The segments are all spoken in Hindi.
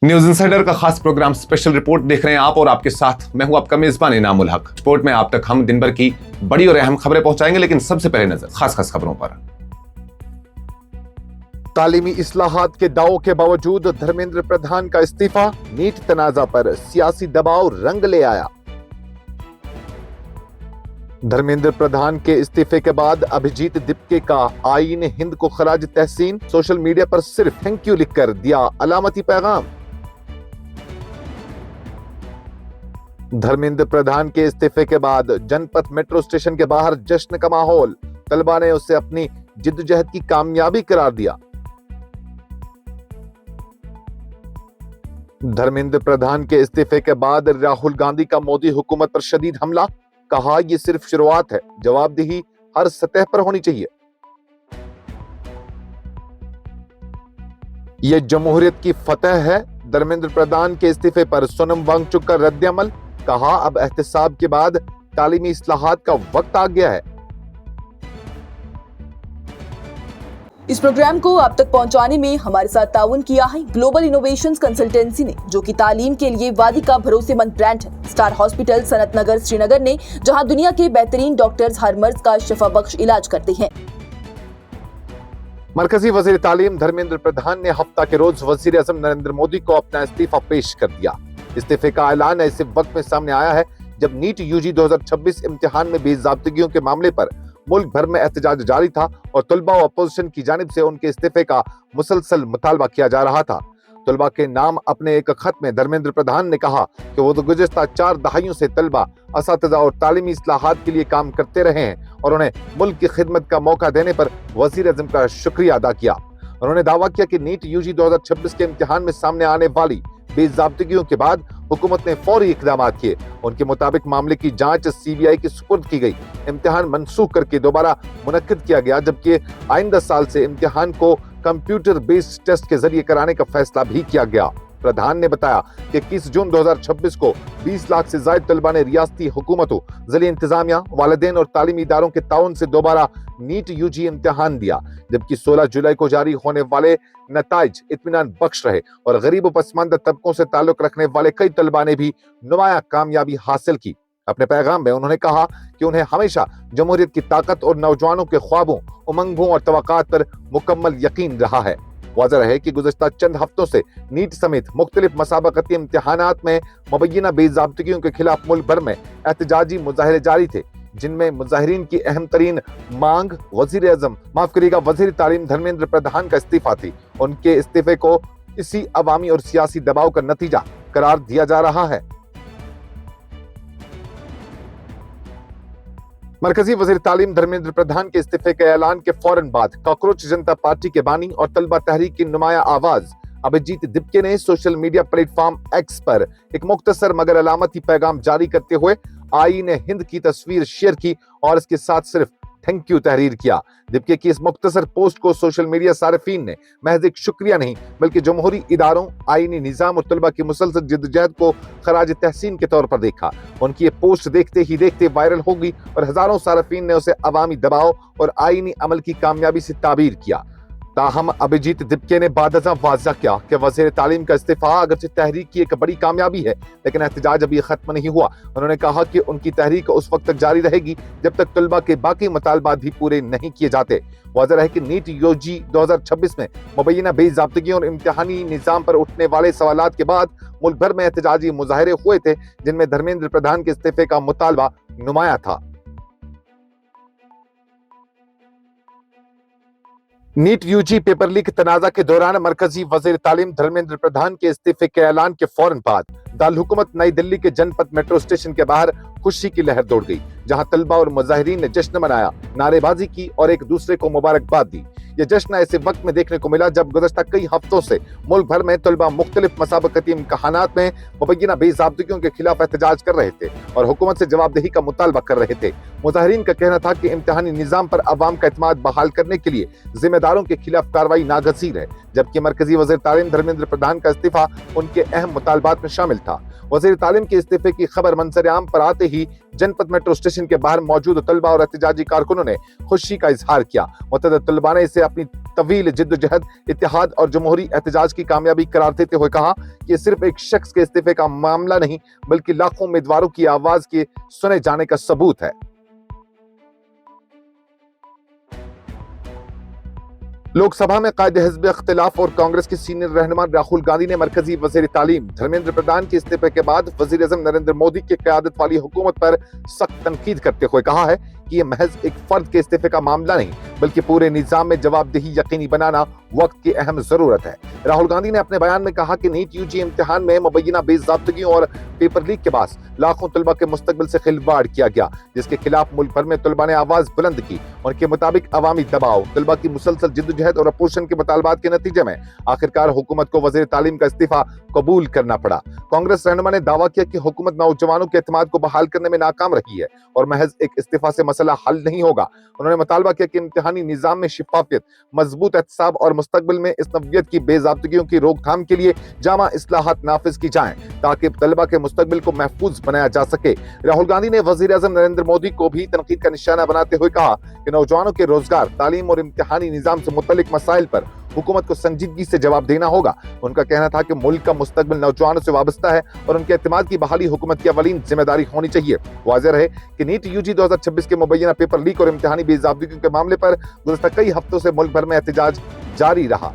न्यूज इंसाइडर का खास प्रोग्राम स्पेशल रिपोर्ट देख रहे हैं आप और आपके साथ मैं हूं आपका मेजबान इनामुल हक। रिपोर्ट में आप तक हम दिन भर की बड़ी और अहम खबरें पहुंचाएंगे, लेकिन सबसे पहले नजर खास खबरों पर। तालीमी इस्लाहात के दावों के बावजूद धर्मेंद्र प्रधान का इस्तीफा, नीट तनाजा पर सियासी दबाव रंग ले आया। धर्मेंद्र प्रधान के इस्तीफे के बाद अभिजीत दिप्के का आईन हिंद को खराज तहसीन, सोशल मीडिया पर सिर्फ थैंक यू लिखकर दिया अलामती पैगाम। धर्मेंद्र प्रधान के इस्तीफे के बाद जनपथ मेट्रो स्टेशन के बाहर जश्न का माहौल, तलबा ने उसे अपनी जिद्दोजहद की कामयाबी करार दिया। धर्मेंद्र प्रधान के इस्तीफे के बाद राहुल गांधी का मोदी हुकूमत पर शदीद हमला, कहा यह सिर्फ शुरुआत है, जवाबदेही हर सतह पर होनी चाहिए। यह जमहूरियत की फतह है। धर्मेंद्र प्रधान के इस्तीफे पर सोनम वांगचुक का रद्द-ए-अमल, कहा अब एहतसाब के बाद तालीमी इस्लाहात का वक्त आ गया है। इस प्रोग्राम को आप तक पहुंचाने में हमारे साथ ताउन किया है ग्लोबल इनोवेशंस कंसल्टेंसी ने, जो कि तालीम के लिए वादी का भरोसेमंद ब्रांड है। स्टार हॉस्पिटल सनत नगर श्रीनगर ने, जहां दुनिया के बेहतरीन डॉक्टर्स हर मर्ज का शफा बख्श इलाज करते हैं। मरकजी वजीर तालीम धर्मेंद्र प्रधान ने हफ्ता के रोज वजीर आजम नरेंद्र मोदी को अपना इस्तीफा पेश कर दिया। इस्तीफे का ऐलान ऐसे वक्त में सामने आया है जब नीट यूजी 2026 इम्तिहान में बेज़ाब्तगियों के मामले पर मुल्क भर में एहतजाज जारी था और तलबा और अपोजिशन की जानिब से उनके इस्तीफे का मुसलसल मुतालबा किया जा रहा था। तलबा के नाम अपने एक खत में धर्मेंद्र प्रधान ने कहा कि वो तो गुज़िश्ता 4 दहाइयों से तलबा, असातिज़ा और तालीमी इस्लाहात के लिए काम करते रहे हैं और उन्हें मुल्क की खिदमत का मौका देने पर वज़ीर आज़म का शुक्रिया अदा किया। उन्होंने दावा किया कि नीट यूजी 2026 के इम्तिहान में सामने आने वाली बेज़ाब्तगियों के बाद हुकूमत ने फौरी इक़दाम किए। उनके मुताबिक मामले की जांच सीबीआई के सुपुर्द की गई, इम्तिहान मनसूख करके दोबारा मुनक्किद किया गया, जबकि आइंदा साल से इम्तिहान को कंप्यूटर बेस्ड टेस्ट के जरिए कराने का फैसला भी किया गया। प्रधान ने बताया कि 21 जून 2026 को 20 लाख से ज्यादा तलबा ने रियासती हुकूमतों, ज़िली इंतजामिया, वालिदैन और तालीमी इदारों के ताउन से दोबारा नीट यूजी इम्तिहान दिया, जबकि 16 जुलाई को जारी होने वाले नताइज इत्मीनान बख्श रहे और गरीब व पसमानदा तबकों से ताल्लुक रखने वाले कई तलबा ने भी नुमाया कामयाबी हासिल की। अपने पैगाम में उन्होंने कहा कि उन्हें हमेशा जमहूरियत की ताकत और नौजवानों के ख्वाबों, उमंगों और तवक्कात पर मुकम्मल यकीन रहा है। वाज़ेह है कि गुज़श्ता चंद हफ्तों से नीट समेत मुख्तलिफ मसाबकती इम्तिहानात में मुबैना बेज़ाब्तगियों के खिलाफ मुल्क भर में एहतजाजी मुजाहिरे जारी थे, जिनमें मुजाहिरीन की अहम तरीन मांग वज़ीर तालीम धर्मेंद्र प्रधान का इस्तीफा थी। उनके इस्तीफे को इसी अवामी और सियासी दबाव का नतीजा करार दिया जा रहा है। मरकजी वजीर तालीम धर्मेंद्र प्रधान के इस्तीफे के ऐलान के फौरन बाद कॉकरोच जनता पार्टी के बानी और तलबा तहरीक की नुमाया आवाज अभिजीत दिप्के ने सोशल मीडिया प्लेटफॉर्म एक्स पर एक मुख्तसर मगर अलामती पैगाम जारी करते हुए आईन हिंद की तस्वीर शेयर की और इसके साथ सिर्फ थैंक यू तहरीर किया। दिप्के की इस मुख्तसर पोस्ट को सोशल मीडिया सारिफीन ने महज एक शुक्रिया नहीं बल्कि जमहूरी इदारों, आईनी निजाम और तलबा की मुसलसल जिद्दोजहद को खराज तहसीन के तौर पर देखा। उनकी ये पोस्ट देखते ही देखते वायरल हो गई और हजारों सारिफीन ने उसे अवामी दबाव और आईनी अमल की कामयाबी से ताबीर किया। ताहम अभिजीत दिप्के ने बादज़ा वाज़ा किया कि वज़ीर तालीम का इस्तीफा अगरचे तहरीक की एक बड़ी कामयाबी है, लेकिन एहतजाज अभी खत्म नहीं हुआ। उन्होंने कहा कि उनकी तहरीक उस वक्त तक जारी रहेगी जब तक तलबा के बाकी मुतालबात भी पूरे नहीं किए जाते। वाज़ेह है कि नीट यूजी 2026 में मुबैना बेज़ाब्तगियों और इम्तिहानी निज़ाम पर उठने वाले सवालात के बाद मुल्क भर में एहतजाजी मुजाहिरे हुए थे, जिनमें धर्मेंद्र प्रधान के इस्तीफे का मुतालबा नुमाया था। नीट यूजी पेपर लीक तनाजा के दौरान मरकजी वजीर तालीम धर्मेंद्र प्रधान के इस्तीफे के ऐलान के फौरन बाद दारुल हुकूमत नई दिल्ली के जनपथ मेट्रो स्टेशन के बाहर खुशी की लहर दौड़ गई, जहां तलबा और मुजाहिरीन ने जश्न मनाया, नारेबाजी की और एक दूसरे को मुबारकबाद दी। यह जश्न ऐसे वक्त में देखने को मिला जब गुज़श्ता कई हफ्तों से मुल्क भर में तलबा मुख्तलिफ मसाबकती इम्तिहानात में मुबैना बेज़ाब्तगियों के खिलाफ एहतजाज कर रहे थे और हुकूमत से जवाबदेही का मुतालबा कर रहे थे। मुजाहिरीन का कहना था कि इम्तिहानी निज़ाम पर अवाम का एतमाद बहाल करने के लिए जिम्मेदारों के खिलाफ कार्रवाई नागज़ीर है, जबकि मरकजी वज़ीर तालीम धर्मेंद्र प्रधान का इस्तीफा उनके अहम मुतालबात में शामिल था। वज़ीर तालीम के इस्तीफे की खबर मंजर आम पर आते ही जनपथ मेट्रो स्टेशन के बाहर मौजूद तलबा और एहतजाजी कारकुनों ने खुशी का इजहार किया। मुतअद्दिद तलबा ने इसे अपनी तवील जिद्दोजहद, इत्तेहाद और जमहूरी एहतजाज की कामयाबी करार देते हुए कहा कि ये सिर्फ एक शख्स के इस्तीफे का मामला नहीं बल्कि लाखों उम्मीदवारों की आवाज के सुने जाने का सबूत है। लोकसभा में कायद हिज़्ब इख्तिलाफ और कांग्रेस के सीनियर रहनुमा राहुल गांधी ने मरकजी वजीर तालीम धर्मेंद्र प्रधान के इस्तीफे के बाद वजीर आज़म नरेंद्र मोदी की क़यादत वाली हुकूमत पर सख्त तनकीद करते हुए कहा है कि यह महज एक फर्द के इस्तीफे का मामला नहीं बल्कि पूरे निजाम में जवाबदेही यकीनी बनाना वक्त की अहम जरूरत है। राहुल गांधी ने अपने बयान में कहा कि नीट यूजी इम्तिहान में मुबैना बेज़ाब्तगियों और पेपर लीक के बाद लाखों तलबा के मुस्तकबिल से खिलवाड़ किया गया, जिसके खिलाफ मुल्क भर में तलबा ने आवाज बुलंद की। उनके मुताबिक अवामी दबाव, तलबा की मुसलसल जिद्दोजहद और अपोजिशन के मुतालबात के नतीजे में आखिरकार हुकूमत को वजीर तालीम का इस्तीफा कबूल करना पड़ा। कांग्रेस रहनुमा ने दावा किया कि हुकूमत नौजवानों के एतमाद को बहाल करने में नाकाम रही है और महज एक इस्तीफा से मसला हल नहीं होगा। उन्होंने मुतालबा किया कि इम्तिहानी निजाम में शिफाफियत, मजबूत एहतसाब और मुस्तकबिल में इस नौइयत की बेज़ाब्तगियों की रोकथाम के लिए जामा इस्लाहात नाफिज की जाएं ताकि तलबा के मुस्तकबिल को महफूज बनाया जा सके। राहुल गांधी ने वजीर आज़म नरेंद्र मोदी को भी तनकीद का निशाना बनाते हुए कहा कि नौजवानों के रोजगार, तालीम और इम्तिहानी निजाम से मुतल्लिक मसाइल पर हुकूमत को संजीदगी से जवाब देना होगा। उनका कहना था कि मुल्क का मुस्तकबिल नौजवानों से वाबस्ता है और उनके एतमाद की बहाली हुकूमत की अवलीन जिम्मेदारी होनी चाहिए। वाज़ेह रहे कि नीट यूजी 2026 के मुबैना पेपर लीक और इम्तिहानी बेज़ाब्तगियों के मामले पर गुज़श्ता कई हफ्तों से मुल्क भर में एहतजाज जारी रहा।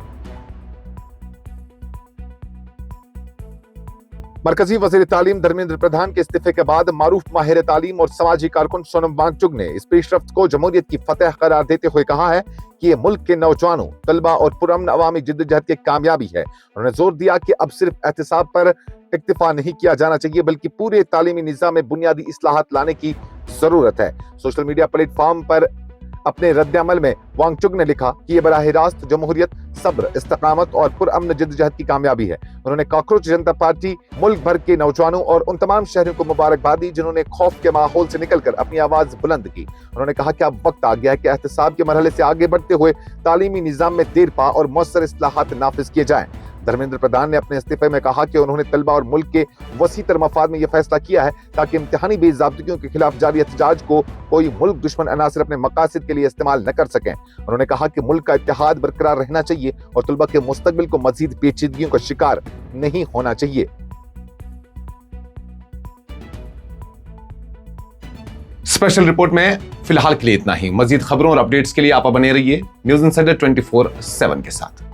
मरकजी वजीर तालीम धर्मेंद्र प्रधान के इस्तीफे के बाद मारूफ माहिर तालीम और समाजी कारकुन सोनम वांगचुक ने इस पेशरफ्त को जमहूरियत की फतेह करार देते हुए कहा है कि ये मुल्क के नौजवानों, तलबा और पुरअमन अवामी जिद्दोजहद की कामयाबी है। उन्होंने जोर दिया कि अब सिर्फ एहतिसाब पर इक्तिफा नहीं किया जाना चाहिए बल्कि पूरे तालीमी निज़ाम में बुनियादी इस्लाहात लाने की जरूरत है। सोशल मीडिया प्लेटफॉर्म पर अपने रद्द-ए-अमल में वांगचुक ने लिखा कि यह बराह रास्त जमहूरियत, सब्र, इस्तकामत और पुरअमन जिद्दोजहद की कामयाबी है। उन्होंने कॉकरोच जनता पार्टी, मुल्क भर के नौजवानों और उन तमाम शहरियों को मुबारकबाद दी जिन्होंने खौफ के माहौल से निकलकर अपनी आवाज बुलंद की। उन्होंने कहा कि अब वक्त आ गया है कि एहतिसाब के मरहले से आगे बढ़ते हुए तालीमी निजाम में देरपा और मौसर इस्लाहात नाफिज किए जाएं। धर्मेंद्र प्रधान ने अपने इस्तीफे में कहा कि उन्होंने तलबा और मुल्क के वसीतर मफाद में यह फैसला किया है ताकि इम्तिहानी बेज़ाब्तगियों के खिलाफ जारी एहतजाज को कोई मुल्क दुश्मन अनासर अपने मकासद के लिए इस्तेमाल न कर सकें। उन्होंने कहा कि मुल्क का इत्तेहाद बरकरार रहना चाहिए और तलबा के मुस्तकबिल को मजीद पेचीदगियों का शिकार नहीं होना चाहिए। स्पेशल रिपोर्ट में फिलहाल के लिए इतना ही। मजीद खबरों और अपडेट्स के लिए आप बने रहिए न्यूज़ इंसाइडर 24/7 के साथ।